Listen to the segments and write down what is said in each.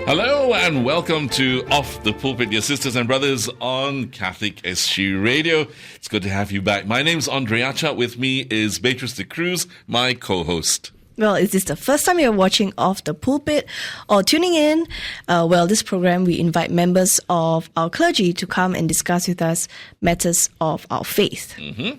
Hello and welcome to Off the Pulpit, your sisters and brothers on Catholic SG Radio. It's good to have you back. My name's Andreacha. With me is Beatrice de Cruz, my co-host. Well, is this the first time you're watching Off the Pulpit or tuning in? This program, we invite members of our clergy to come and discuss with us matters of our faith. Mm-hmm.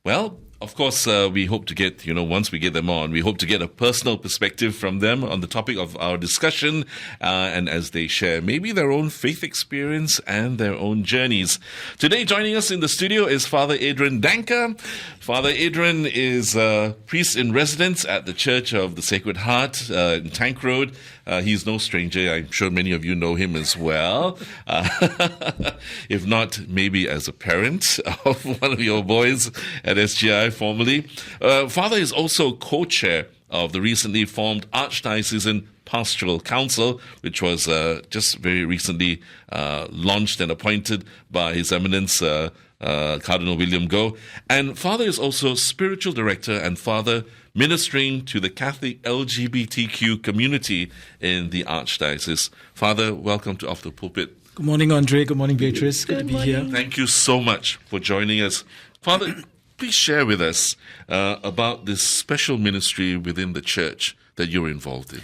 Well, of course, we hope to get, once we get them on, we hope to get a personal perspective from them on the topic of our discussion, and as they share maybe their own faith experience and their own journeys. Today, joining us in the studio is Father Adrian Danker. Father Adrian is a priest in residence at the Church of the Sacred Heart in Tank Road. He's no stranger. I'm sure many of you know him as well. If not, maybe as a parent of one of your boys at SGI formerly. Father is also co-chair of the recently formed Archdiocesan Pastoral Council, which was just very recently launched and appointed by His Eminence Cardinal William Goh. And Father is also spiritual director and father ministering to the Catholic LGBTQ community in the Archdiocese. Father, welcome to Off the Pulpit. Good morning, Andre. Good morning, Beatrice. Good to be here. Thank you so much for joining us. Father, please share with us about this special ministry within the church that you're involved in.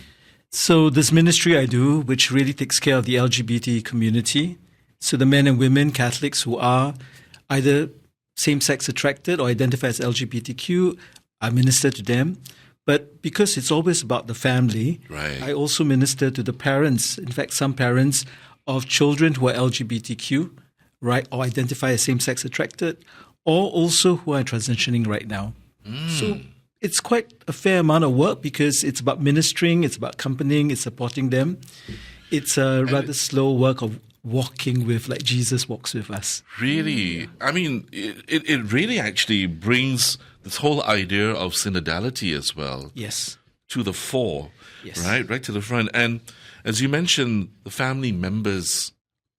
So this ministry I do, which really takes care of the LGBT community, so the men and women, Catholics who are either same-sex attracted or identify as LGBTQ, I minister to them. But because it's always about the family, right, I also minister to the parents, in fact, some parents of children who are LGBTQ, right, or identify as same-sex attracted, or also who are transitioning right now. So it's quite a fair amount of work because it's about ministering, it's about accompanying, it's supporting them. It's a rather slow work of walking with like Jesus walks with us. Really? I mean, it really actually brings this whole idea of synodality as well. Yes. To the fore, yes, right to the front. And as you mentioned, the family members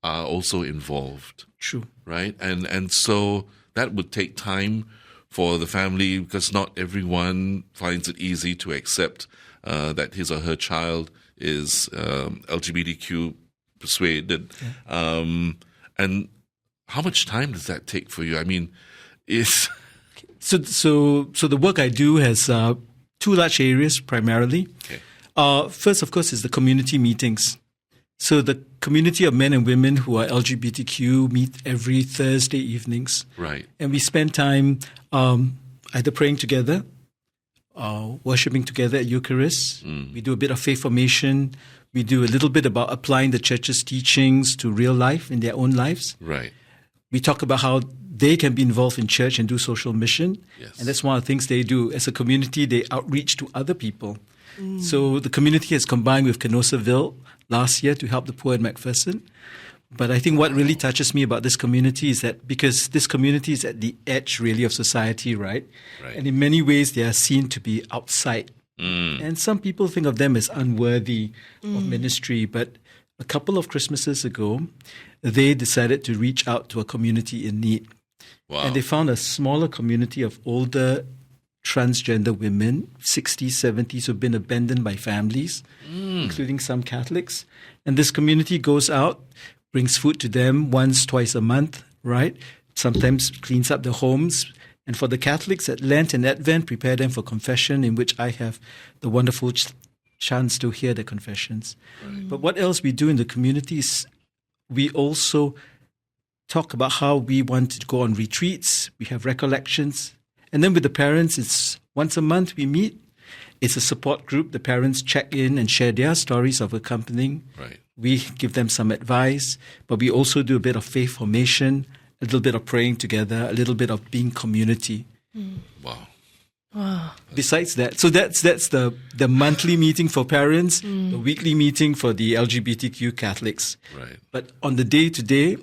are also involved. True. Right? And so that would take time for the family because not everyone finds it easy to accept that his or her child is LGBTQ persuaded. Yeah. And how much time does that take for you? I mean, So the work I do has two large areas primarily. Okay. First, of course, is the community meetings. So the community of men and women who are LGBTQ meet every Thursday evenings. Right. And we spend time either praying together, worshiping together at Eucharist. We do a bit of faith formation. We do a little bit about applying the church's teachings to real life in their own lives. Right. We talk about how they can be involved in church and do social mission. Yes. And that's one of the things they do. As a community, they outreach to other people. So the community has combined with Canossaville last year to help the poor in MacPherson. But I think what really touches me about this community is that because this community is at the edge really of society, right? And in many ways, they are seen to be outside. And some people think of them as unworthy of ministry. But a couple of Christmases ago, they decided to reach out to a community in need. Wow. And they found a smaller community of older transgender women, 60s, 70s, who've been abandoned by families, including some Catholics. And this community goes out, brings food to them once, twice a month, right? Sometimes cleans up the homes. And for the Catholics at Lent and Advent, prepare them for confession, in which I have the wonderful chance to hear the confessions. Right. But what else we do in the community is we also talk about how we want to go on retreats. We have recollections. And then with the parents, it's once a month we meet. It's a support group. The parents check in and share their stories of accompanying. Right. We give them some advice, but we also do a bit of faith formation, a little bit of praying together, a little bit of being community. Wow. Besides that, so that's the monthly meeting for parents, the weekly meeting for the LGBTQ Catholics. Right. But on the day-to-day,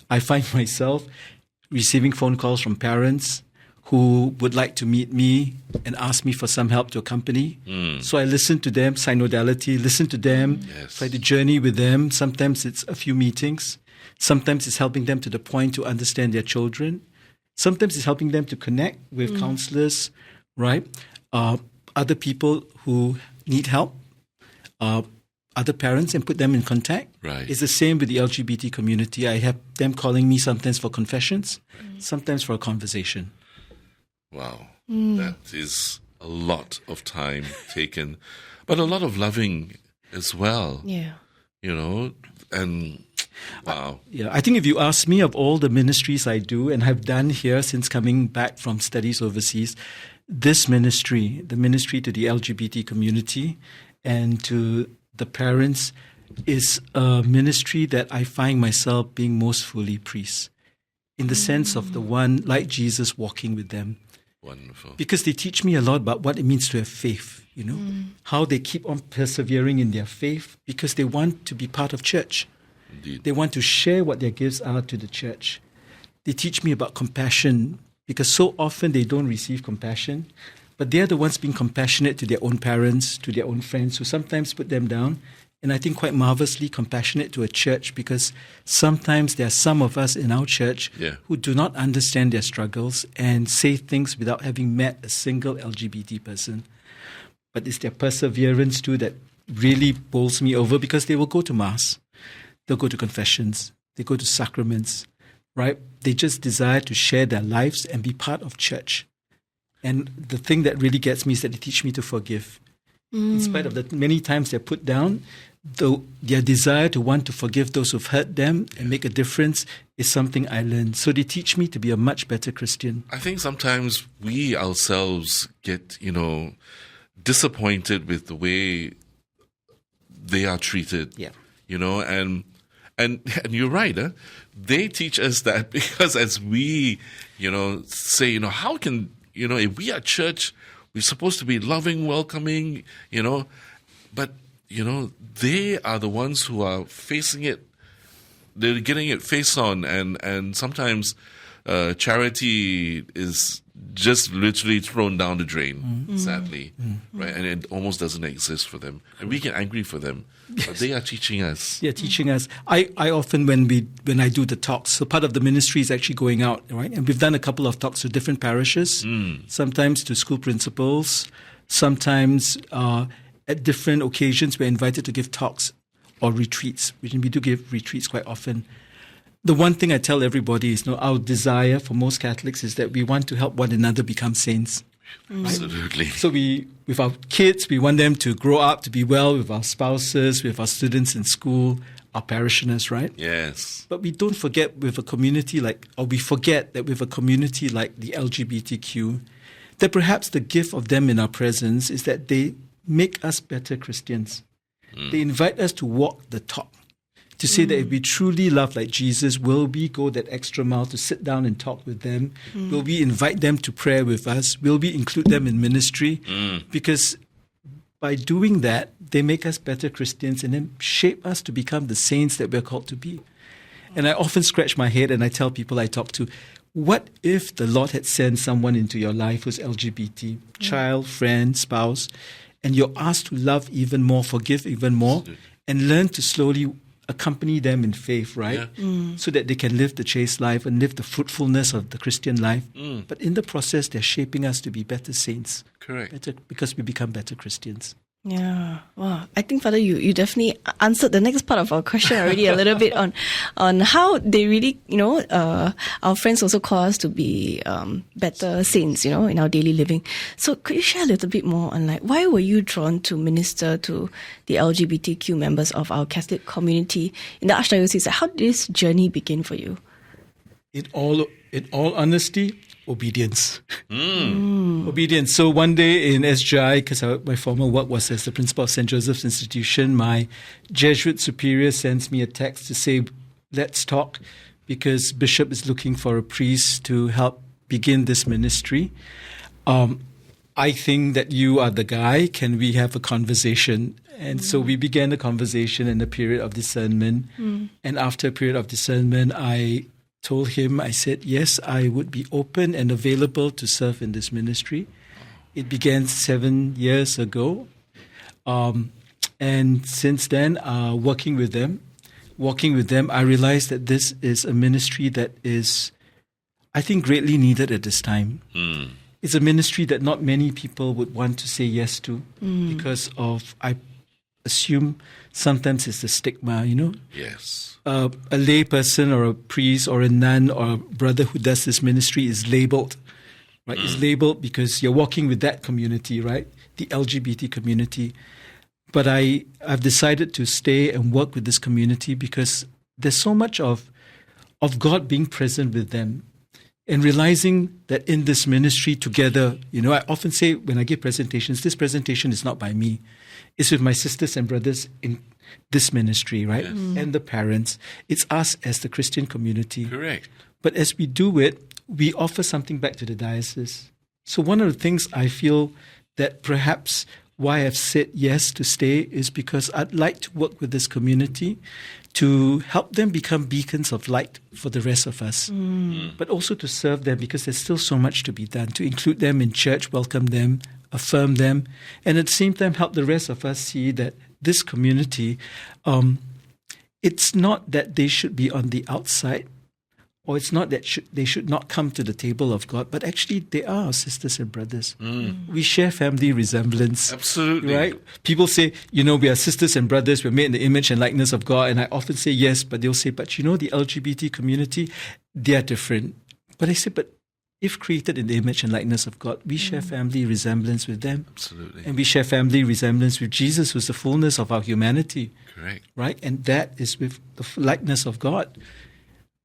I find myself receiving phone calls from parents who would like to meet me and ask me for some help to accompany. So I listen to them, synodality, listen to them, try to journey with them. Sometimes it's a few meetings. Sometimes it's helping them to the point to understand their children. Sometimes it's helping them to connect with counselors, right? Other people who need help. other parents and put them in contact. Right. It's the same with the LGBT community. I have them calling me sometimes for confessions, sometimes for a conversation. Wow. That is a lot of time taken, but a lot of loving as well. Yeah. You know, and wow. Yeah, I think if you ask me of all the ministries I do and have done here since coming back from studies overseas, this ministry, the ministry to the LGBT community and to the parents, is a ministry that I find myself being most fully priest, in the sense of the one like Jesus walking with them. Wonderful. Because they teach me a lot about what it means to have faith, you know, how they keep on persevering in their faith because they want to be part of church. Indeed. They want to share what their gifts are to the church. They teach me about compassion because so often they don't receive compassion, but they're the ones being compassionate to their own parents, to their own friends who sometimes put them down. And I think quite marvelously compassionate to a church because sometimes there are some of us in our church who do not understand their struggles and say things without having met a single LGBT person. But it's their perseverance too that really bowls me over because they will go to Mass. They'll go to confessions. They go to sacraments, right? They just desire to share their lives and be part of church. And the thing that really gets me is that they teach me to forgive. In spite of the many times they're put down, though their desire to want to forgive those who've hurt them and make a difference is something I learned. So they teach me to be a much better Christian. I think sometimes we ourselves get, disappointed with the way they are treated. Yeah. And you're right. They teach us that because as we, say, how can, if we are church, we're supposed to be loving, welcoming, but, they are the ones who are facing it. They're getting it face on. And sometimes charity is just literally thrown down the drain, sadly, right? And it almost doesn't exist for them. And we get angry for them. But they are teaching us. Yeah, teaching us. I often, when I do the talks, so part of the ministry is actually going out, right? And we've done a couple of talks to different parishes, sometimes to school principals, sometimes at different occasions we're invited to give talks or retreats, which we do give retreats quite often. The one thing I tell everybody is, our desire for most Catholics is that we want to help one another become saints. Right? Absolutely. So with our kids, we want them to grow up to be well with our spouses, with our students in school, our parishioners, right? Yes. But we don't forget we forget that with a community like the LGBTQ, that perhaps the gift of them in our presence is that they make us better Christians. They invite us to walk the talk. To say that if we truly love like Jesus, will we go that extra mile to sit down and talk with them? Will we invite them to prayer with us? Will we include them in ministry? Because by doing that, they make us better Christians and then shape us to become the saints that we're called to be. And I often scratch my head and I tell people I talk to, what if the Lord had sent someone into your life who's LGBT, child, friend, spouse, and you're asked to love even more, forgive even more, and learn to slowly accompany them in faith, right? So that they can live the chaste life and live the fruitfulness of the Christian life. But in the process, they're shaping us to be better saints. Correct. Because we become better Christians. Yeah. Wow. I think, Father, you definitely answered the next part of our question already a little bit on how they really, our friends also call us to be better saints, in our daily living. So could you share a little bit more on why were you drawn to minister to the LGBTQ members of our Catholic community in the Archdiocese? How did this journey begin for you? In all honesty, obedience. Obedience. So one day in SGI, because my former work was as the principal of St. Joseph's Institution, my Jesuit superior sends me a text to say, let's talk, because Bishop is looking for a priest to help begin this ministry. I think that you are the guy. Can we have a conversation? And so we began a conversation in a period of discernment. And after a period of discernment, I told him, I said, yes, I would be open and available to serve in this ministry. It began 7 years ago. And since then, working with them, I realized that this is a ministry that is, I think, greatly needed at this time. It's a ministry that not many people would want to say yes to because of, I assume sometimes it's the stigma, Yes. A lay person or a priest or a nun or a brother who does this ministry is labeled, right? Is labeled because you're walking with that community, right? The LGBT community. But I've decided to stay and work with this community because there's so much of God being present with them and realizing that in this ministry together, I often say when I give presentations, this presentation is not by me. It's with my sisters and brothers in this ministry, right? Yes. And the parents. It's us as the Christian community. Correct. But as we do it, we offer something back to the diocese. So one of the things I feel that perhaps why I've said yes to stay is because I'd like to work with this community to help them become beacons of light for the rest of us, but also to serve them because there's still so much to be done, to include them in church, welcome them, affirm them, and at the same time help the rest of us see that this community, it's not that they should be on the outside, or it's not that they should not come to the table of God, but actually they are our sisters and brothers. We share family resemblance. Absolutely. Right? People say, we are sisters and brothers, we're made in the image and likeness of God. And I often say yes, but they'll say, but the LGBT community, they are different. But I say, but if created in the image and likeness of God, we share family resemblance with them. Absolutely. And we share family resemblance with Jesus, who's the fullness of our humanity. Correct. Right? And that is with the likeness of God.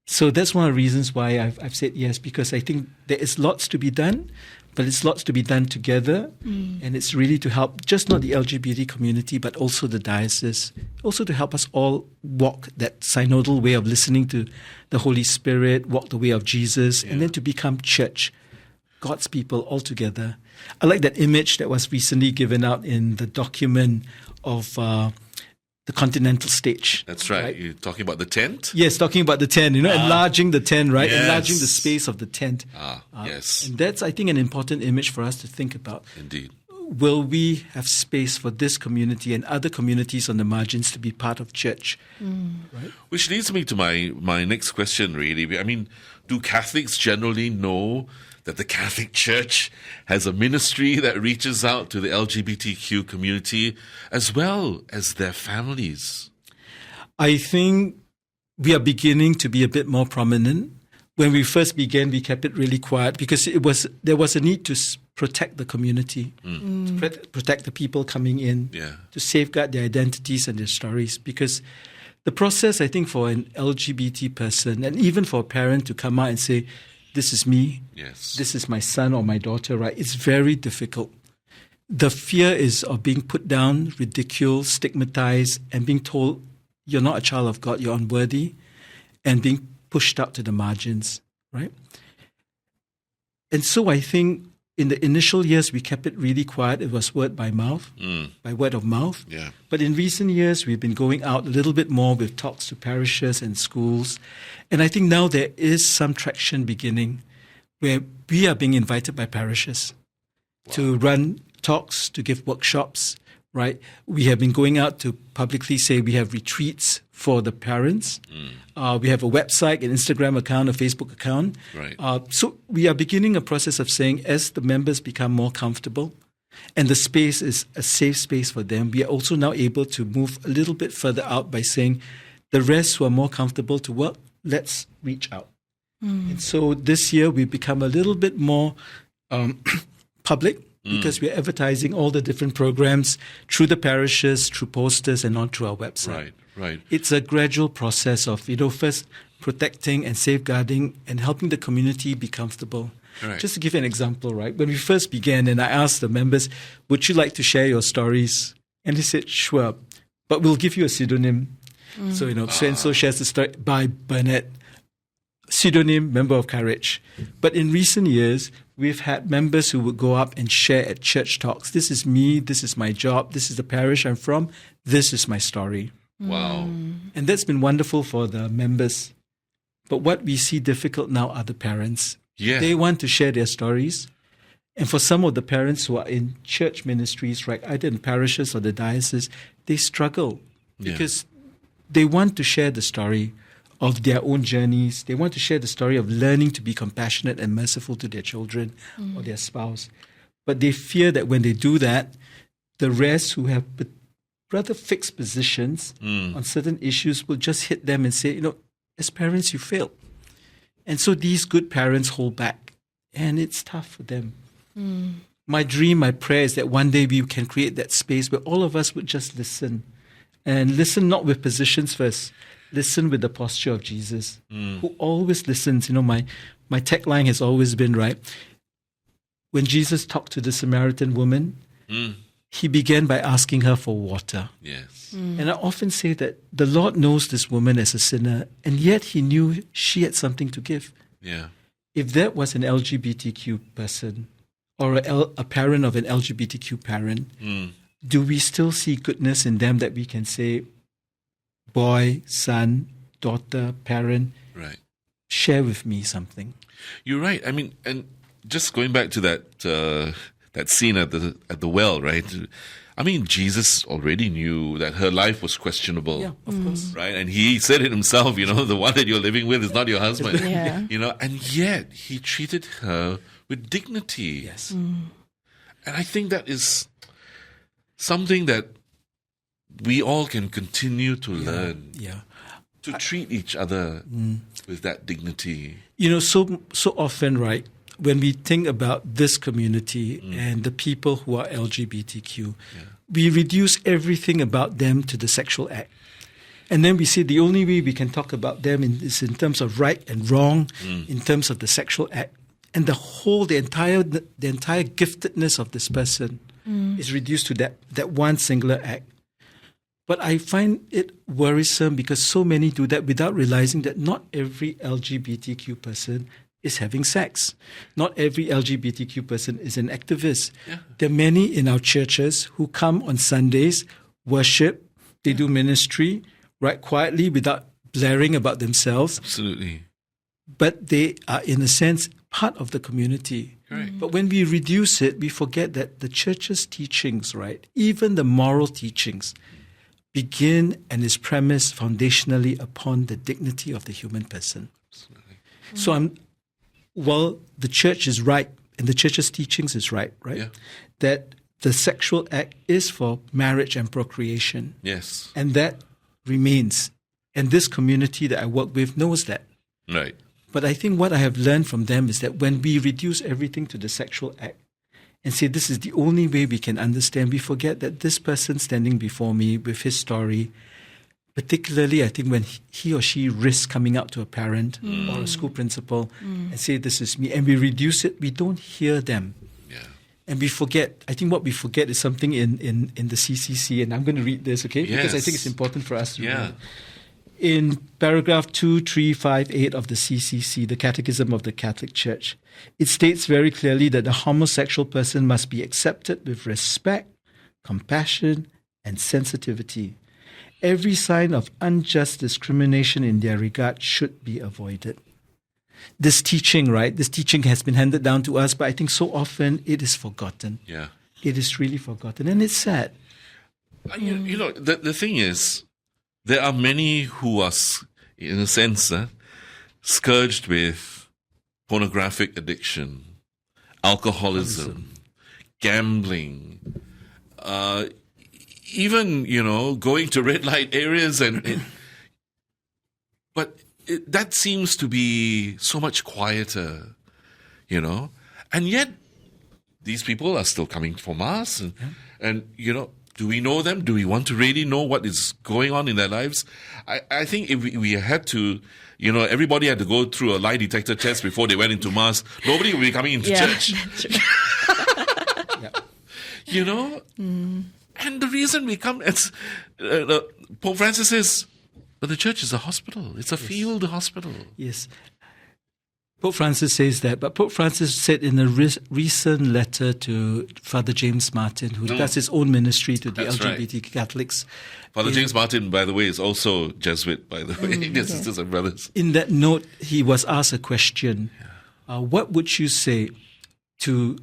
So that's one of the reasons why I've said yes, because I think there is lots to be done, but it's lots to be done together. And it's really to help just not the LGBT community, but also the diocese, also to help us all walk that synodal way of listening to the Holy Spirit, walk the way of Jesus, and then to become church, God's people all together. I like that image that was recently given out in the document of the continental stage. That's right. You're talking about the tent? Yes, talking about the tent, enlarging the tent, right? Yes. Enlarging the space of the tent. Yes. And that's, I think, an important image for us to think about. Indeed. Will we have space for this community and other communities on the margins to be part of church? Right? Which leads me to my next question, really. I mean, do Catholics generally know that the Catholic Church has a ministry that reaches out to the LGBTQ community as well as their families? I think we are beginning to be a bit more prominent. When we first began, we kept it really quiet because there was a need to protect the community, to protect the people coming in, to safeguard their identities and their stories. Because the process, I think, for an LGBT person and even for a parent to come out and say, this is me, this is my son or my daughter, right? It's very difficult. The fear is of being put down, ridiculed, stigmatized, and being told you're not a child of God, you're unworthy, and being pushed out to the margins, right? And so I think in the initial years, we kept it really quiet. It was word by mouth, by word of mouth. Yeah. But in recent years, we've been going out a little bit more with talks to parishes and schools. And I think now there is some traction beginning where we are being invited by parishes to run talks, to give workshops, right? We have been going out to publicly say we have retreats for the parents. We have a website, an Instagram account, a Facebook account. Right. So we are beginning a process of saying as the members become more comfortable and the space is a safe space for them, we are also now able to move a little bit further out by saying the rest who are more comfortable to work, let's reach out. And so this year we've become a little bit more public because we're advertising all the different programs through the parishes, through posters, and on through our website. Right. It's a gradual process of, first protecting and safeguarding and helping the community be comfortable. Right. Just to give you an example, right? When we first began and I asked the members, would you like to share your stories? And they said, sure, but we'll give you a pseudonym. So, so-and-so shares the story by Burnett, pseudonym, member of Courage. But in recent years, we've had members who would go up and share at church talks. This is me, this is my job, this is the parish I'm from, this is my story. Wow. And that's been wonderful for the members. But what we see difficult now are the parents. Yeah. They want to share their stories. And for some of the parents who are in church ministries, right, either in parishes or the diocese, they struggle because they want to share the story of their own journeys. They want to share the story of learning to be compassionate and merciful to their children or their spouse. But they fear that when they do that, the rest who have rather fixed positions on certain issues will just hit them and say, as parents, you failed. And so these good parents hold back, and it's tough for them. My dream, my prayer is that one day we can create that space where all of us would just listen, and listen not with positions first, listen with the posture of Jesus, who always listens. My tagline has always been, right, when Jesus talked to the Samaritan woman, he began by asking her for water. Yes. And I often say that the Lord knows this woman as a sinner, and yet he knew she had something to give. Yeah. If that was an LGBTQ person or a parent of an LGBTQ parent, do we still see goodness in them that we can say, boy, son, daughter, parent, right, share with me something? You're right. I mean, and just going back to that scene at the well, right? I mean, Jesus already knew that her life was questionable. Yeah, of course. Right? And he said it himself, the one that you're living with is not your husband. Yeah. And yet he treated her with dignity. Yes. And I think that is something that we all can continue to learn. Yeah. To treat each other with that dignity. So often, right, when we think about this community and the people who are LGBTQ, we reduce everything about them to the sexual act. And then we say the only way we can talk about them is in terms of right and wrong, in terms of the sexual act. And the entire giftedness of this person is reduced to that one singular act. But I find it worrisome because so many do that without realizing that not every LGBTQ person is having sex. Not every LGBTQ person is an activist. Yeah. There are many in our churches who come on Sundays, worship, they do ministry, right, quietly without blaring about themselves. Absolutely. But they are, in a sense, part of the community. Correct. But when we reduce it, we forget that the church's teachings, right, even the moral teachings, begin and is premised foundationally upon the dignity of the human person. Absolutely. So while the church is right, and the church's teachings is right, Yeah. that the sexual act is for marriage and procreation. Yes. And that remains. And this community that I work with knows that. Right. But I think what I have learned from them is that when we reduce everything to the sexual act and say this is the only way we can understand, we forget that this person standing before me with his story, particularly I think when he or she risks coming out to a parent or a school principal and say this is me, and we reduce it, we don't hear them. Yeah. And we forget. I think what we forget is something in the CCC, and I'm going to read this, okay? Yes. Because I think it's important for us to read. Yeah. In paragraph 2358 of the CCC, the Catechism of the Catholic Church, it states very clearly that the homosexual person must be accepted with respect, compassion, and sensitivity. Every sign of unjust discrimination in their regard should be avoided. This teaching, right, this teaching has been handed down to us, but I think so often it is forgotten. Yeah. It is really forgotten, and it's sad. The thing is, there are many who are, in a sense, scourged with pornographic addiction, alcoholism, gambling, even, going to red light areas. But that seems to be so much quieter, And yet, these people are still coming for Mass. And do we know them? Do we want to really know what is going on in their lives? I think if we had to, everybody had to go through a lie detector test before they went into Mass, nobody would be coming into church. And the reason we come, Pope Francis says, but the church is a hospital. It's a field hospital. Yes. Pope Francis says that, but Pope Francis said in a recent letter to Father James Martin, who does his own ministry to the LGBT Catholics. Father James Martin, by the way, is also Jesuit, by the way, dear sisters and brothers. In that note, he was asked a question. What would you say to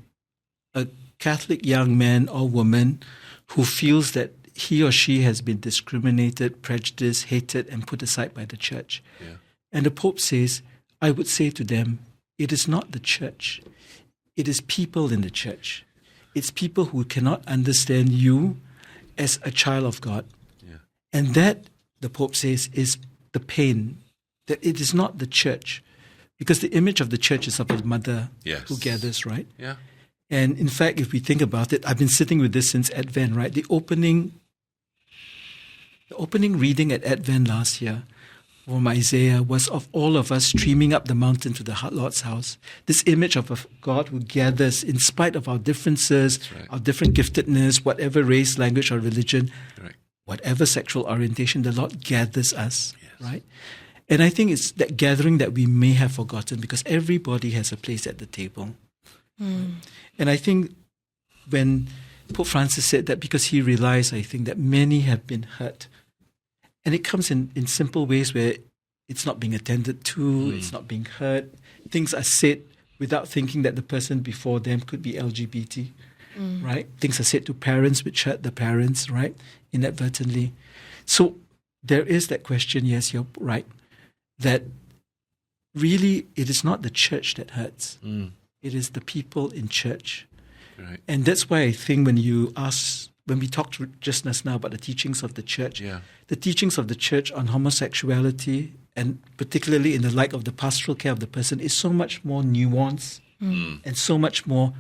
a Catholic young man or woman who feels that he or she has been discriminated, prejudiced, hated, and put aside by the church? Yeah. And the Pope says, I would say to them, it is not the church. It is people in the church. It's people who cannot understand you as a child of God. Yeah. And that, the Pope says, is the pain, that it is not the church. Because the image of the church is of a mother who gathers, right? Yeah. And in fact, if we think about it, I've been sitting with this since Advent, right? The opening reading at Advent last year from Isaiah was of all of us streaming up the mountain to the Lord's house. This image of a God who gathers in spite of our differences, our different giftedness, whatever race, language, or religion, whatever sexual orientation, the Lord gathers us, right? And I think it's that gathering that we may have forgotten, because everybody has a place at the table. And I think when Pope Francis said that, because he realized, I think, that many have been hurt. And it comes in simple ways where it's not being attended to, it's not being heard. Things are said without thinking that the person before them could be LGBT, right? Things are said to parents which hurt the parents, right? Inadvertently. So there is that question, yes, you're right, that really it is not the church that hurts. It is the people in church. Right. And that's why I think when we talked just now about the teachings of the church, the teachings of the church on homosexuality, and particularly in the light of the pastoral care of the person, is so much more nuanced and so much more,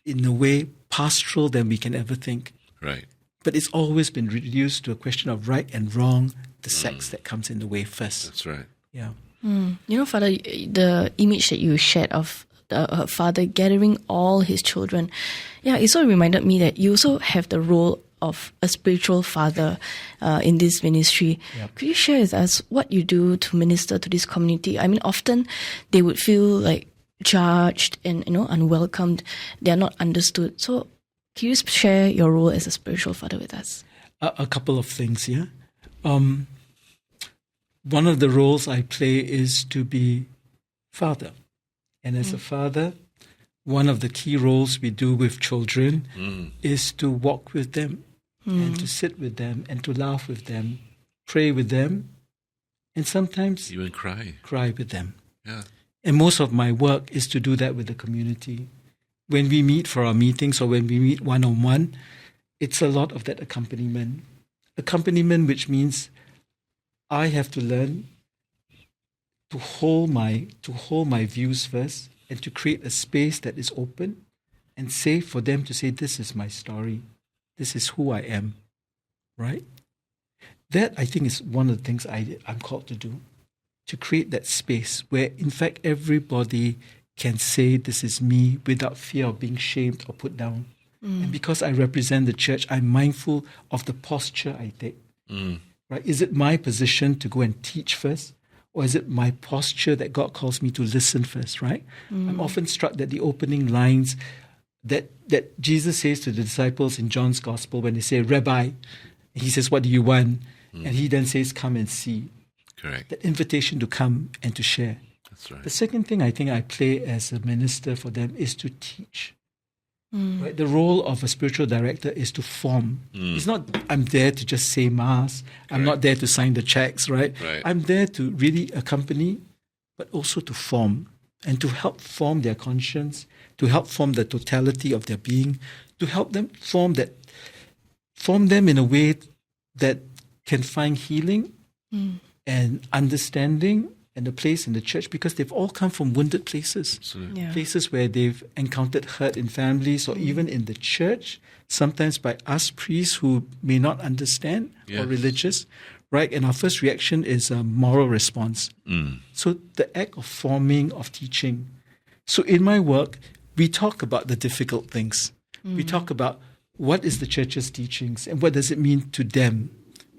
in a way, pastoral than we can ever think. Right. But it's always been reduced to a question of right and wrong, the sex that comes in the way first. That's right. Yeah. You know, Father, the image that you shared of her father gathering all his children, it sort of reminded me that you also have the role of a spiritual father in this ministry. Could you share with us what you do to minister to this community? I mean, often they would feel like judged and unwelcomed. They are not understood. So can you share your role as a spiritual father with us? A couple of things, yeah. One of the roles I play is to be father. And as a father, one of the key roles we do with children is to walk with them and to sit with them and to laugh with them, pray with them, and sometimes even cry with them. Yeah. And most of my work is to do that with the community. When we meet for our meetings or when we meet one-on-one, it's a lot of that accompaniment. Accompaniment, which means I have to learn to hold my views first and to create a space that is open and safe for them to say, this is my story. This is who I am. Right? That, I think, is one of the things I'm called to do. To create that space where, in fact, everybody can say, this is me, without fear of being shamed or put down. And because I represent the church, I'm mindful of the posture I take. Right? Is it my position to go and teach first? Or is it my posture that God calls me to listen first, right? I'm often struck that the opening lines that Jesus says to the disciples in John's Gospel when they say, Rabbi, he says, what do you want? And he then says, come and see. Correct. That invitation to come and to share. That's right. The second thing I think I play as a minister for them is to teach. Right? The role of a spiritual director is to form. It's not, I'm there to just say mass. I'm not there to sign the checks, right? I'm there to really accompany, but also to form and to help form their conscience, to help form the totality of their being, to help them form them in a way that can find healing and understanding and a place in the church, because they've all come from wounded places. Places where they've encountered hurt in families or even in the church, sometimes by us priests who may not understand or religious, right? And our first reaction is a moral response. So the act of forming, of teaching. So in my work, we talk about the difficult things. We talk about what is the church's teachings and what does it mean to them.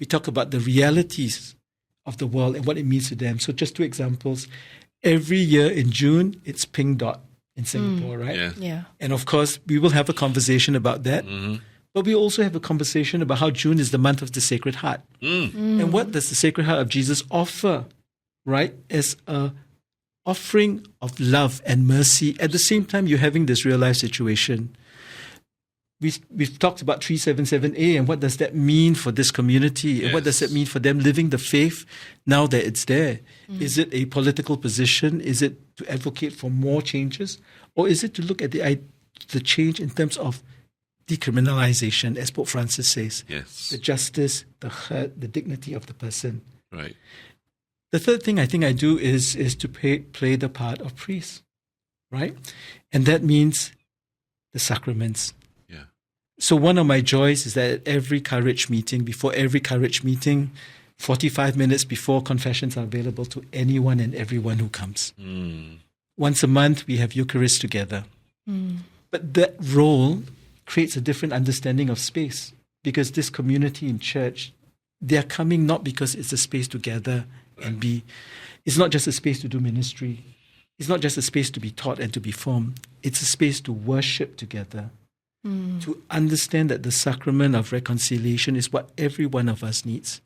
We talk about the realities of the world and what it means to them. So just 2 examples. Every year in June, it's Pink Dot in Singapore, right? Yeah. And of course, we will have a conversation about that. But we also have a conversation about how June is the month of the Sacred Heart. And what does the Sacred Heart of Jesus offer, right? As a offering of love and mercy. At the same time, you're having this real life situation. We've talked about 377A and what does that mean for this community? And what does that mean for them living the faith now that it's there? Is it a political position? Is it to advocate for more changes? Or is it to look at the change in terms of decriminalization, as Pope Francis says. Yes. The justice, the hurt, the dignity of the person. Right. The third thing I think I do is to play the part of priest, right? And that means the sacraments. Yeah. So one of my joys is that at every Courage meeting, before every Courage meeting, 45 minutes before, confessions are available to anyone and everyone who comes. Once a month, we have Eucharist together. But that role creates a different understanding of space, because this community in church, they're coming not because it's a space to gather and be. It's not just a space to do ministry. It's not just a space to be taught and to be formed. It's a space to worship together, to understand that the sacrament of reconciliation is what every one of us needs.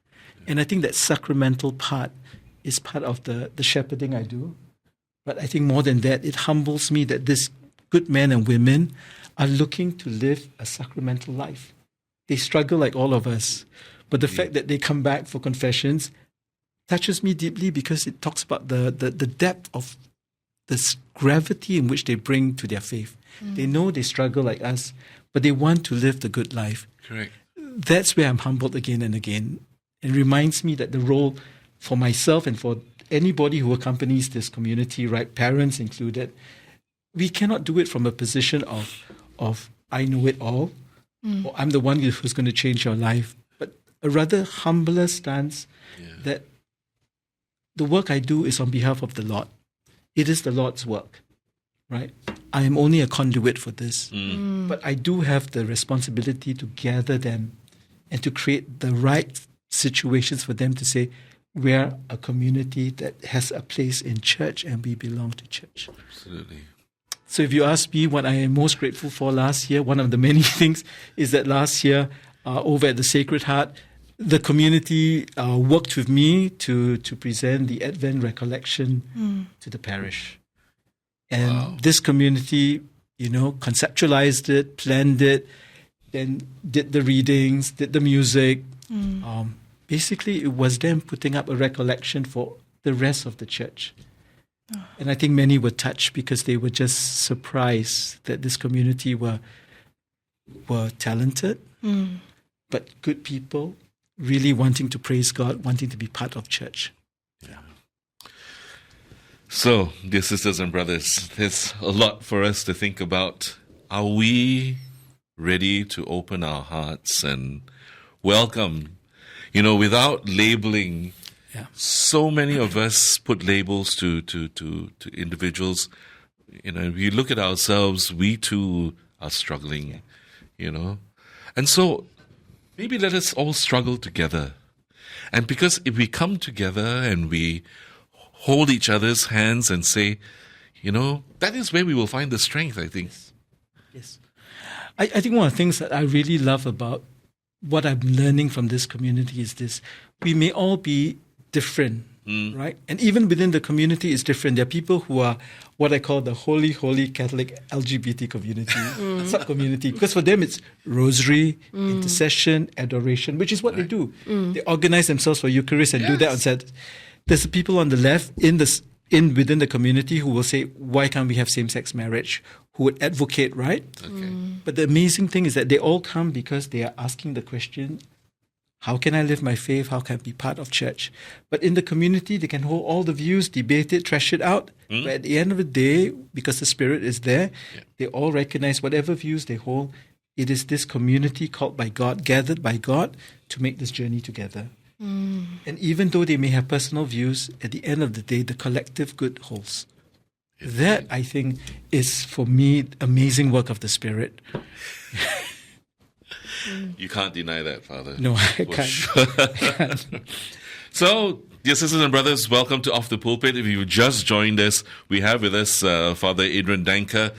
And I think that sacramental part is part of the shepherding I do. But I think more than that, it humbles me that these good men and women are looking to live a sacramental life. They struggle like all of us. But the fact that they come back for confessions touches me deeply, because it talks about the depth of the gravity in which they bring to their faith. They know they struggle like us, but they want to live the good life. Correct. That's where I'm humbled again and again. It reminds me that the role for myself and for anybody who accompanies this community, right, parents included, we cannot do it from a position of I know it all, or I'm the one who's going to change your life, but a rather humbler stance that the work I do is on behalf of the Lord. It is the Lord's work, right? I am only a conduit for this, but I do have the responsibility to gather them and to create the right situations for them to say, we're a community that has a place in church and we belong to church. Absolutely. So if you ask me what I am most grateful for last year, one of the many things is that last year over at the Sacred Heart, the community worked with me to present the Advent Recollection to the parish. And this community, conceptualized it, planned it, then did the readings, did the music. Basically, it was them putting up a recollection for the rest of the church. And I think many were touched because they were just surprised that this community were talented, but good people, really wanting to praise God, wanting to be part of church. Yeah. So, dear sisters and brothers, there's a lot for us to think about. Are we ready to open our hearts and welcome? Without labeling, so many of us put labels to individuals. If you look at ourselves, we too are struggling, And so maybe let us all struggle together. And because if we come together and we hold each other's hands and say, that is where we will find the strength, I think. Yes. I think one of the things that I really love about what I'm learning from this community is this: we may all be different, right? And even within the community is different. There are people who are what I call the holy Catholic LGBT community, sub-community, because for them it's rosary, intercession, adoration, which is what they do. They organize themselves for Eucharist and do that on Saturday. There's the people on the left within the community who will say, why can't we have same-sex marriage? Who would advocate, right? Okay. But the amazing thing is that they all come because they are asking the question, how can I live my faith? How can I be part of church? But in the community, they can hold all the views, debate it, trash it out. But at the end of the day, because the Spirit is there, they all recognize whatever views they hold, it is this community called by God, gathered by God, to make this journey together. And even though they may have personal views, at the end of the day, the collective good holds. That, I think, is, for me, amazing work of the Spirit. You can't deny that, Father. No, I can't. Sure. I can't. So, dear sisters and brothers, welcome to Off the Pulpit. If you just joined us, we have with us Father Adrian Danker.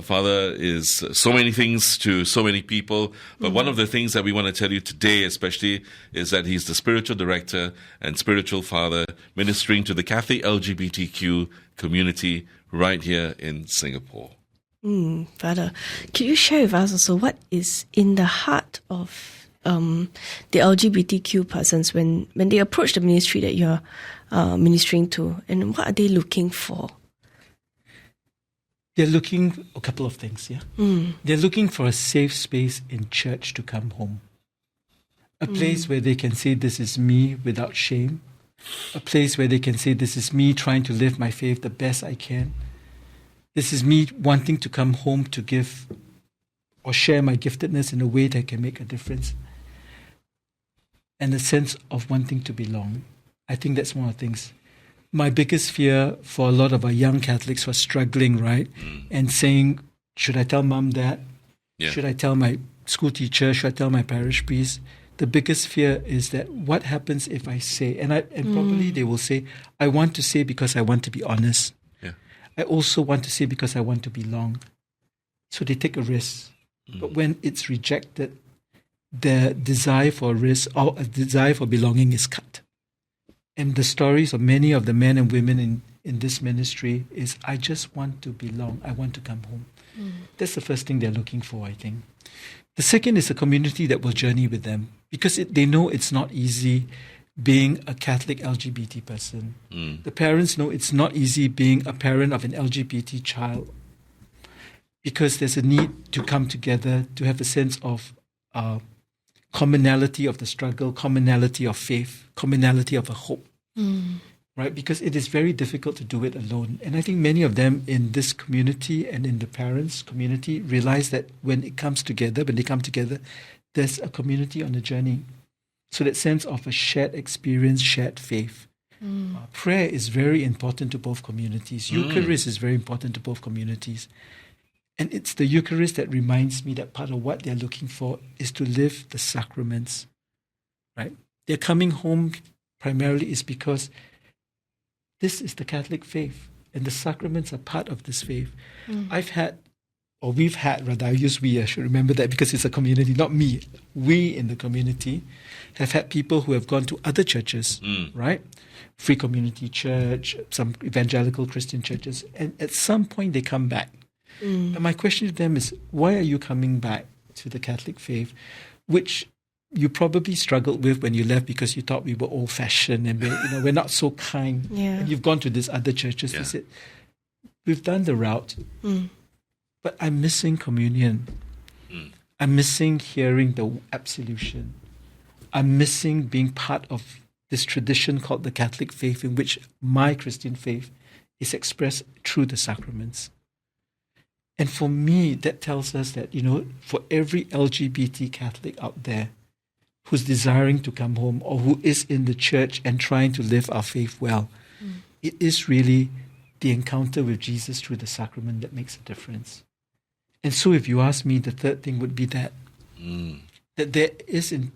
Father is so many things to so many people, but one of the things that we want to tell you today especially is that he's the spiritual director and spiritual father ministering to the Catholic LGBTQ community right here in Singapore. Father, could you share with us also what is in the heart of the LGBTQ persons when they approach the ministry that you're ministering to, and what are they looking for? They're looking a couple of things, yeah. They're looking for a safe space in church to come home. A place where they can say, this is me without shame. A place where they can say, this is me trying to live my faith the best I can. This is me wanting to come home to give or share my giftedness in a way that can make a difference. And a sense of wanting to belong. I think that's one of the things. My biggest fear for a lot of our young Catholics who are struggling, right? And saying, should I tell mom that? Yeah. Should I tell my school teacher? Should I tell my parish priest? The biggest fear is that what happens if I say, and probably they will say, I want to say because I want to be honest. Yeah. I also want to say because I want to belong. So they take a risk. But when it's rejected, their desire for a risk or a desire for belonging is cut. And the stories of many of the men and women in this ministry is, I just want to belong. I want to come home. That's the first thing they're looking for, I think. The second is a community that will journey with them, because they know it's not easy being a Catholic LGBT person. The parents know it's not easy being a parent of an LGBT child, because there's a need to come together, to have a sense of commonality of the struggle, commonality of faith, commonality of a hope, right? Because it is very difficult to do it alone. And I think many of them in this community and in the parents' community realize that when they come together, there's a community on a journey. So that sense of a shared experience, shared faith. Prayer is very important to both communities. Eucharist is very important to both communities. And it's the Eucharist that reminds me that part of what they're looking for is to live the sacraments, right? They're coming home primarily is because this is the Catholic faith, and the sacraments are part of this faith. We've had, I use we, I should remember that because it's a community, not me. We in the community have had people who have gone to other churches, right? Free Community Church, some evangelical Christian churches, and at some point they come back. And my question to them is, why are you coming back to the Catholic faith, which you probably struggled with when you left because you thought we were old-fashioned and we're not so kind. Yeah. And you've gone to these other churches. They said, we've done the route, but I'm missing communion. I'm missing hearing the absolution. I'm missing being part of this tradition called the Catholic faith, in which my Christian faith is expressed through the sacraments. And for me, that tells us that, for every LGBT Catholic out there who's desiring to come home or who is in the church and trying to live our faith well, it is really the encounter with Jesus through the sacrament that makes a difference. And so if you ask me, the third thing would be that there is in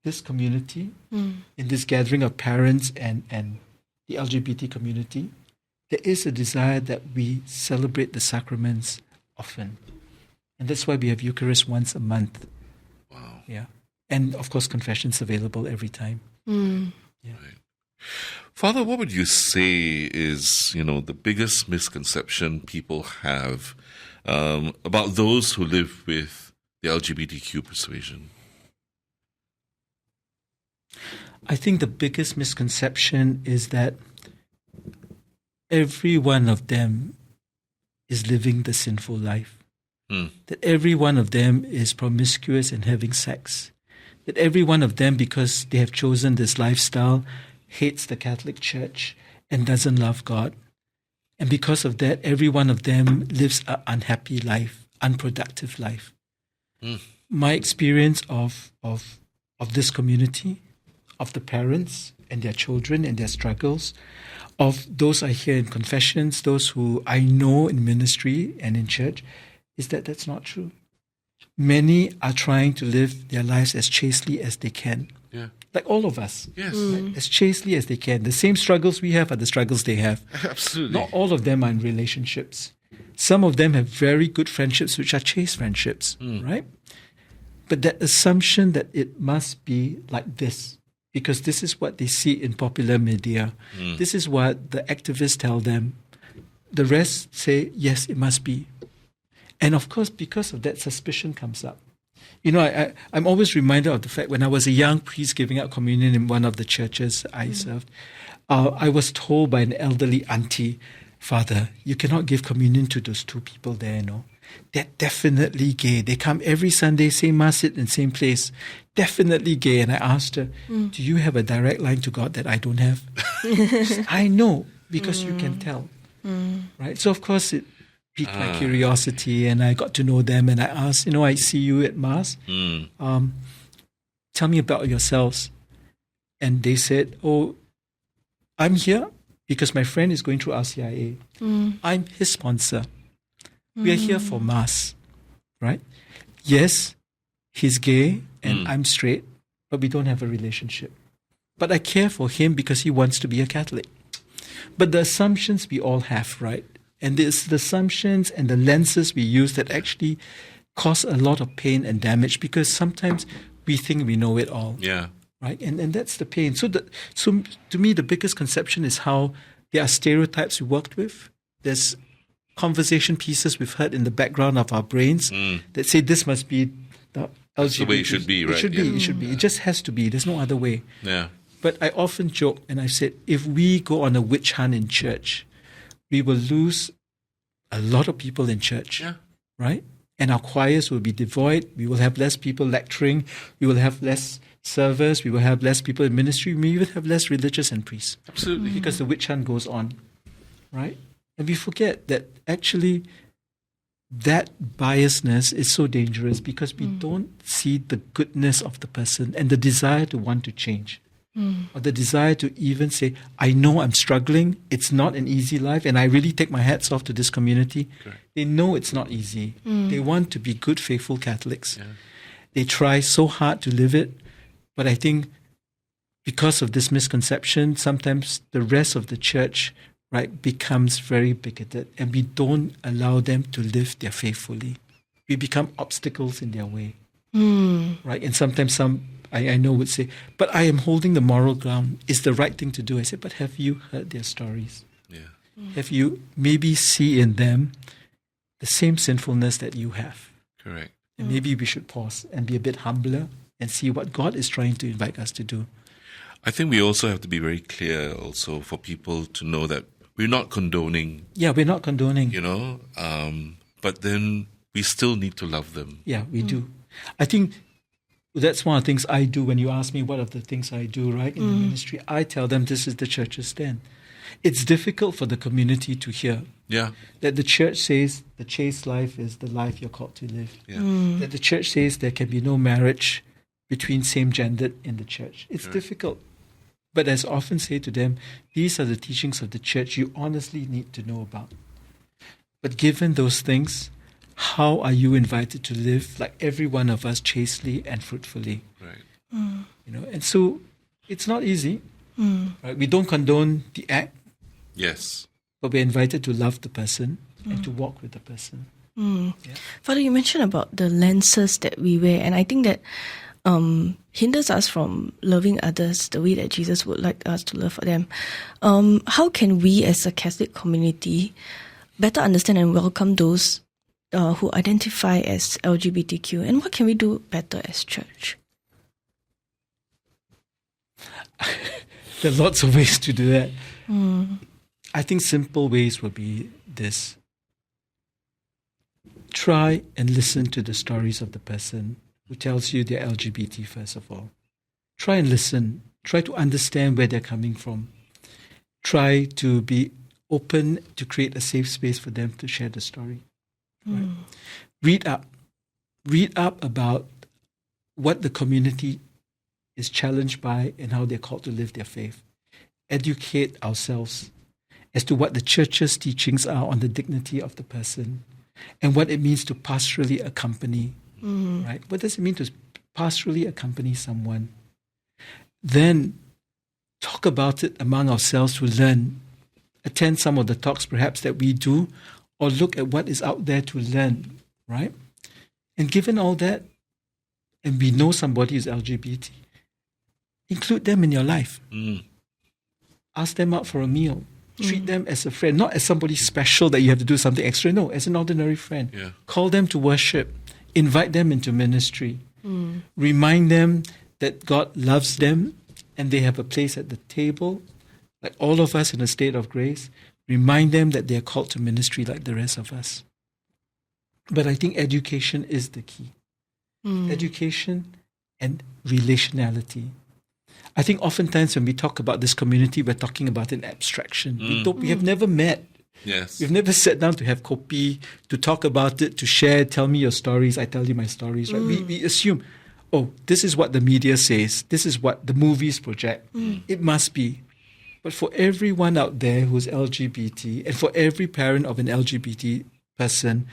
this community, in this gathering of parents and the LGBT community, there is a desire that we celebrate the sacraments often. And that's why we have Eucharist once a month. Wow. Yeah. And of course, confession's available every time. Yeah. Right. Father, what would you say is, the biggest misconception people have about those who live with the LGBTQ persuasion? I think the biggest misconception is that every one of them is living the sinful life. That every one of them is promiscuous and having sex. That every one of them, because they have chosen this lifestyle, hates the Catholic Church and doesn't love God. And because of that, every one of them lives an unhappy life, unproductive life. My experience of this community, of the parents and their children and their struggles, of those I hear in confessions, those who I know in ministry and in church, is that that's not true. Many are trying to live their lives as chastely as they can. Yeah. Like all of us. Yes. Right? As chastely as they can. The same struggles we have are the struggles they have. Absolutely. Not all of them are in relationships. Some of them have very good friendships, which are chaste friendships, right? But that assumption that it must be like this, because this is what they see in popular media. This is what the activists tell them. The rest say, yes, it must be. And of course, because of that, suspicion comes up. I'm always reminded of the fact when I was a young priest giving out communion in one of the churches I served, I was told by an elderly auntie, Father, you cannot give communion to those two people there, no? They're definitely gay. They come every Sunday, same mass, sit in same place. Definitely gay. And I asked her, do you have a direct line to God that I don't have? She said, I know, because you can tell. Right? So, of course, it piqued my curiosity, and I got to know them, and I asked, I see you at Mass. Tell me about yourselves. And they said, I'm here because my friend is going through RCIA. I'm his sponsor. We are here for Mass, right? Yes, he's gay and I'm straight, but we don't have a relationship. But I care for him because he wants to be a Catholic. But the assumptions we all have, right? And it's the assumptions and the lenses we use that actually cause a lot of pain and damage, because sometimes we think we know it all. Yeah. Right? And that's the pain. So to me, the biggest conception is how there are stereotypes we worked with. There's conversation pieces we've heard in the background of our brains that say this must be the LGBT. That's the way it should be, right? It should be. It should be. It just has to be. There's no other way. Yeah. But I often joke, and I've said, if we go on a witch hunt in church, we will lose a lot of people in church, right? And our choirs will be devoid. We will have less people lecturing. We will have less servers. We will have less people in ministry. We will have less religious and priests. Absolutely. Because the witch hunt goes on, right? And we forget that actually that biasness is so dangerous, because we don't see the goodness of the person and the desire to want to change. Or the desire to even say, I know I'm struggling. It's not an easy life. And I really take my hats off to this community. Correct. They know it's not easy. They want to be good, faithful Catholics. Yeah. They try so hard to live it. But I think because of this misconception, sometimes the rest of the church, right, becomes very bigoted. And we don't allow them to live their faithfully. We become obstacles in their way. Right? And sometimes some, I know, would say, but I am holding the moral ground. It's the right thing to do. I said, but have you heard their stories? Yeah. Have you maybe see in them the same sinfulness that you have? Correct. And maybe we should pause and be a bit humbler and see what God is trying to invite us to do. I think we also have to be very clear also for people to know that we're not condoning. Yeah, we're not condoning. But then we still need to love them. Yeah, we do. I think that's one of the things I do when you ask me what are the things I do, right, in the ministry. I tell them this is the church's stand. It's difficult for the community to hear that the church says the chaste life is the life you're called to live. Yeah. That the church says there can be no marriage between same-gendered in the church. It's difficult. But as I often say to them, these are the teachings of the church you honestly need to know about. But given those things, how are you invited to live like every one of us chastely and fruitfully? Right. And so it's not easy. Right? We don't condone the act. Yes. But we're invited to love the person and to walk with the person. Yeah. Father, you mentioned about the lenses that we wear, and I think that hinders us from loving others the way that Jesus would like us to love them. How can we as a Catholic community better understand and welcome those who identify as LGBTQ, and what can we do better as church? There are lots of ways to do that. I think simple ways would be this. Try and listen to the stories of the person who tells you they're LGBT, first of all. Try and listen. Try to understand where they're coming from. Try to be open to create a safe space for them to share the story. Right? Read up. Read up about what the community is challenged by and how they're called to live their faith. Educate ourselves as to what the church's teachings are on the dignity of the person and what it means to pastorally accompany. Right? What does it mean to pastorally accompany someone? Then talk about it among ourselves to learn. Attend some of the talks perhaps that we do, or look at what is out there to learn, right? And given all that, and we know somebody is LGBT, include them in your life. Ask them out for a meal. Treat them as a friend, not as somebody special that you have to do something extra. No, as an ordinary friend. Yeah. Call them to worship. Invite them into ministry. Remind them that God loves them and they have a place at the table, like all of us in a state of grace. remind them that they are called to ministry like the rest of us. But I think education is the key. Education and relationality. I think oftentimes when we talk about this community, we're talking about an abstraction. We have never met. Yes. We've never sat down to have kopi, to talk about it, to share, tell me your stories, I tell you my stories. Right? We assume, oh, this is what the media says, this is what the movies project. It must be. But for everyone out there who's LGBT, and for every parent of an LGBT person,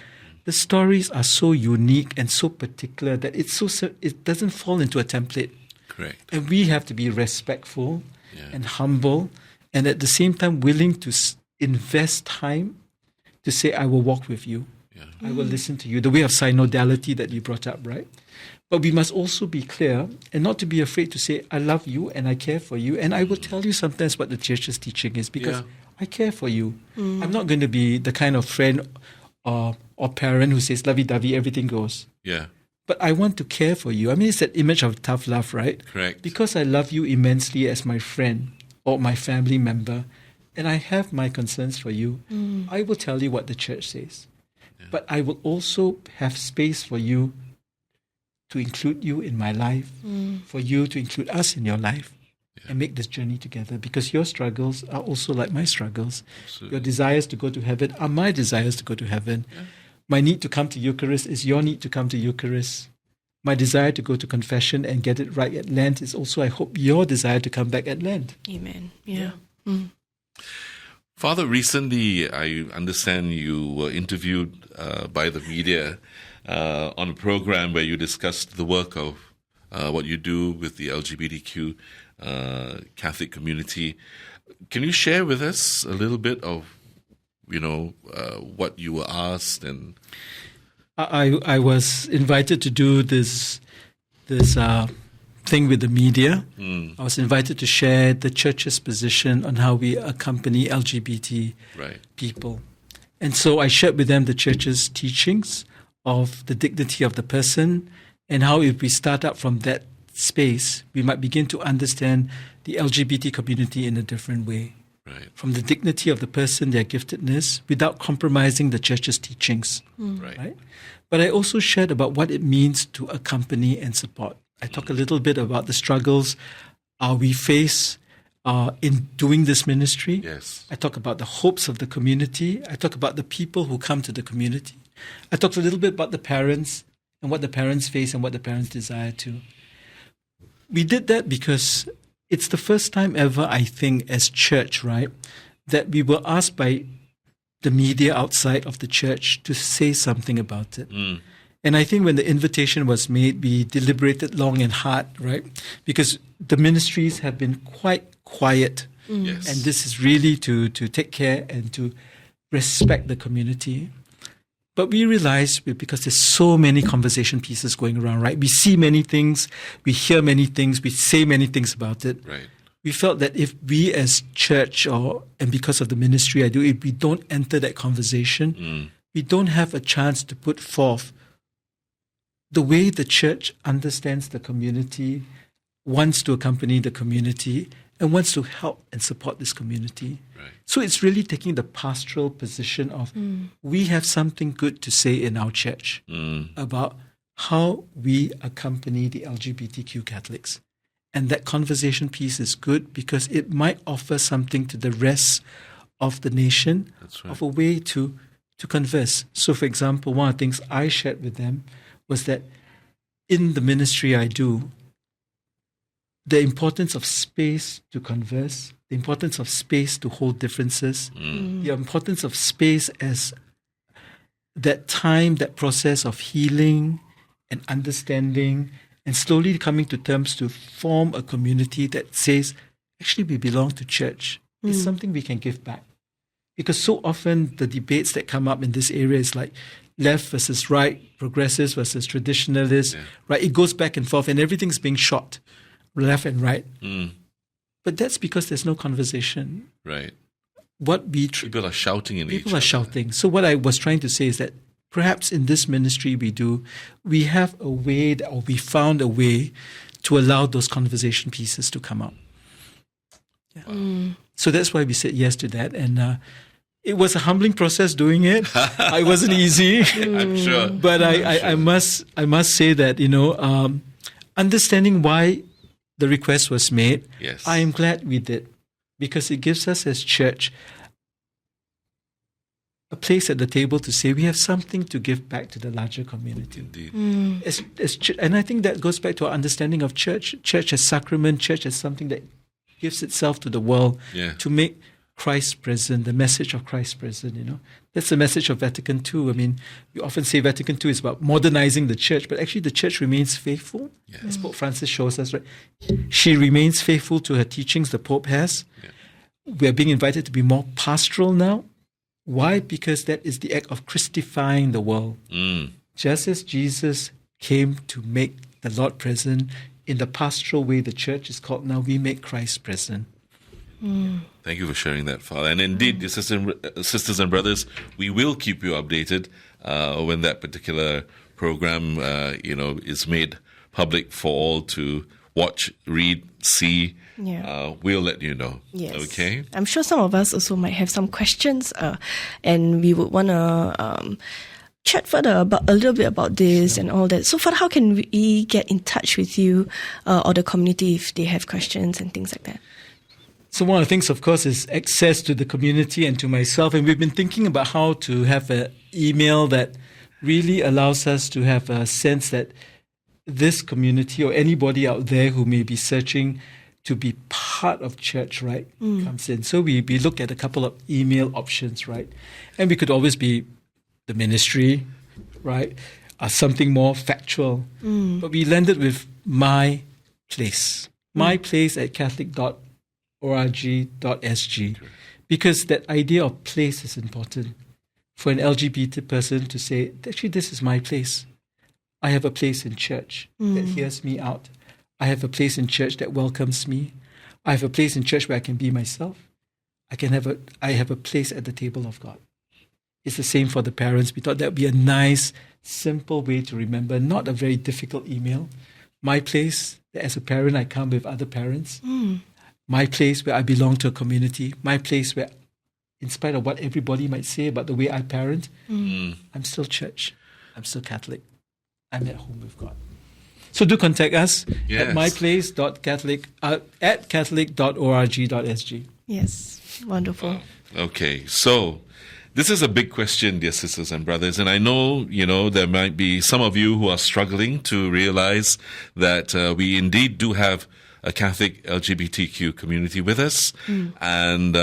the stories are so unique and so particular that it doesn't fall into a template. Correct. And we have to be respectful and humble, and at the same time willing to invest time to say, I will walk with you. Yeah. I will listen to you. The way of synodality that you brought up, right? But we must also be clear and not to be afraid to say, I love you and I care for you. And I will tell you sometimes what the church's teaching is because I care for you. I'm not going to be the kind of friend or parent who says, lovey-dovey, everything goes. Yeah. But I want to care for you. I mean, it's that image of tough love, right? Correct. Because I love you immensely as my friend or my family member, and I have my concerns for you, I will tell you what the church says. Yeah. But I will also have space for you to include you in my life, for you to include us in your life, and make this journey together. Because your struggles are also like my struggles. Absolutely. Your desires to go to heaven are my desires to go to heaven. Yeah. My need to come to Eucharist is your need to come to Eucharist. My desire to go to confession and get it right at Lent is also, I hope, your desire to come back at Lent. Amen. Yeah. Father, recently I understand you were interviewed by the media on a program where you discussed the work of what you do with the LGBTQ Catholic community. Can you share with us a little bit of what you were asked? And I was invited to do this thing with the media. I was invited to share the church's position on how we accompany LGBT people. And so I shared with them the church's teachings of the dignity of the person and how if we start up from that space, we might begin to understand the LGBT community in a different way. Right. From the dignity of the person, their giftedness, without compromising the church's teachings. Right? But I also shared about what it means to accompany and support. I talk a little bit about the struggles we face in doing this ministry. Yes. I talk about the hopes of the community. I talk about the people who come to the community. I talked a little bit about the parents and what the parents face and what the parents desire to. We did that because it's the first time ever, I think, as church, right, that we were asked by the media outside of the church to say something about it. And I think when the invitation was made, we deliberated long and hard, right? Because the ministries have been quite quiet. Yes. And this is really to take care and to respect the community. But we realize, because there's so many conversation pieces going around, right? We see many things, we hear many things, we say many things about it. Right. We felt that if we as church, and because of the ministry I do, if we don't enter that conversation, we don't have a chance to put forth the way the church understands the community, wants to accompany the community, and wants to help and support this community. Right. So it's really taking the pastoral position of we have something good to say in our church about how we accompany the LGBTQ Catholics. And that conversation piece is good because it might offer something to the rest of the nation. That's right. Of a way to converse. So, for example, one of the things I shared with them was that in the ministry I do, the importance of space to converse, the importance of space to hold differences, the importance of space as that time, that process of healing and understanding and slowly coming to terms to form a community that says, actually, we belong to church. It's something we can give back. Because so often the debates that come up in this area is like left versus right, progressives versus traditionalists, right? It goes back and forth and everything's being shot left and right. But that's because there's no conversation. Right. People are shouting in each other. People are shouting. So what I was trying to say is that perhaps in this ministry we have a way, or we found a way to allow those conversation pieces to come out. Yeah. So that's why we said yes to that. And It was a humbling process doing it. It wasn't easy. I'm sure. But I must say that, understanding why the request was made, Yes. I am glad we did, because it gives us as church a place at the table to say we have something to give back to the larger community. Indeed. And I think that goes back to our understanding of church as sacrament, church as something that gives itself to the world to make Christ present, the message of Christ present, That's the message of Vatican II. I mean, we often say Vatican II is about modernizing the church, but actually the church remains faithful, as Pope Francis shows us, right? She remains faithful to her teachings, the Pope has. We're being invited to be more pastoral now. Why? Because that is the act of Christifying the world. Just as Jesus came to make the Lord present, in the pastoral way the church is called now, we make Christ present. Thank you for sharing that, Father. And indeed, dear sisters and brothers, we will keep you updated when that particular program, is made public for all to watch, read, see. We'll let you know. Yes. Okay? I'm sure some of us also might have some questions, and we would want to chat further about a little bit about this and all that. So, Father, how can we get in touch with you or the community if they have questions and things like that? So one of the things, of course, is access to the community and to myself. And we've been thinking about how to have an email that really allows us to have a sense that this community or anybody out there who may be searching to be part of church, right, comes in. So we look at a couple of email options, right? And we could always be the ministry, right? Something more factual. But we landed with my place. My place at catholic.org.sg, because that idea of place is important for an LGBT person to say, actually, this is my place. I have a place in church that hears me out. I have a place in church that welcomes me. I have a place in church where I can be myself. I have a place at the table of God. It's the same for the parents. We thought that would be a nice, simple way to remember, not a very difficult email. My place, as a parent, I come with other parents. My place where I belong to a community. My place where, in spite of what everybody might say about the way I parent, I'm still church. I'm still Catholic. I'm at home with God. So do contact us at myplace.catholic@catholic.org.sg. Yes, wonderful. Okay, so this is a big question, dear sisters and brothers, and I know, there might be some of you who are struggling to realize that we indeed do have a Catholic LGBTQ community with us, and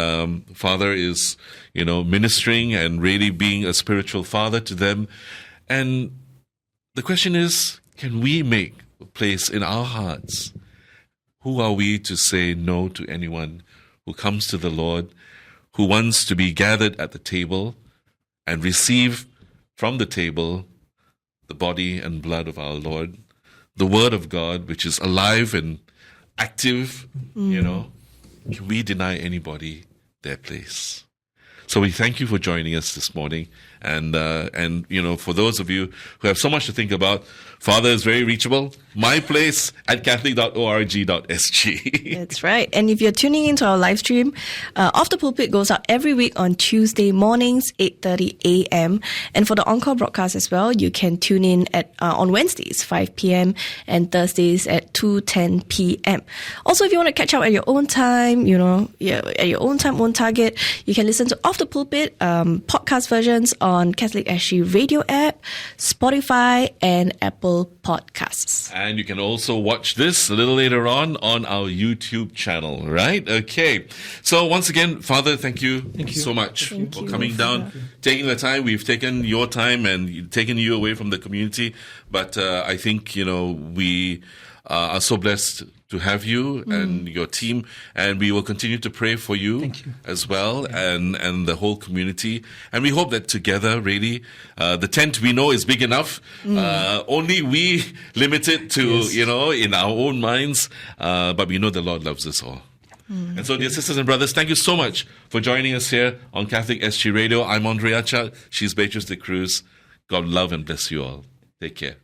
Father is, ministering and really being a spiritual father to them. And the question is, can we make a place in our hearts? Who are we to say no to anyone who comes to the Lord, who wants to be gathered at the table and receive from the table the body and blood of our Lord, the Word of God, which is alive and active, Can we deny anybody their place? So we thank you for joining us this morning. And for those of you who have so much to think about, Father is very reachable. My place at catholic.org.sg. That's right. And if you're tuning into our live stream, Off the Pulpit goes out every week on Tuesday mornings, 8:30 a.m. And for the encore broadcast as well, you can tune in on Wednesdays, 5 p.m. and Thursdays at 2:10 p.m. Also, if you want to catch up at your own time, at your own time, own target, you can listen to Off the Pulpit podcast versions on Catholic SG radio app, Spotify, and Apple Podcasts. And you can also watch this a little later on our YouTube channel, right? Okay. So once again, Father, thank you so much for coming down, taking the time. We've taken your time and taken you away from the community. But I think, we are so blessed to have you and your team, and we will continue to pray for you as well, and the whole community. And we hope that together, really, the tent we know is big enough. Only we limit it to, in our own minds, but we know the Lord loves us all. And so, dear sisters and brothers, thank you so much for joining us here on Catholic SG Radio. I'm Andrea Cha. She's Beatrice de Cruz. God love and bless you all. Take care.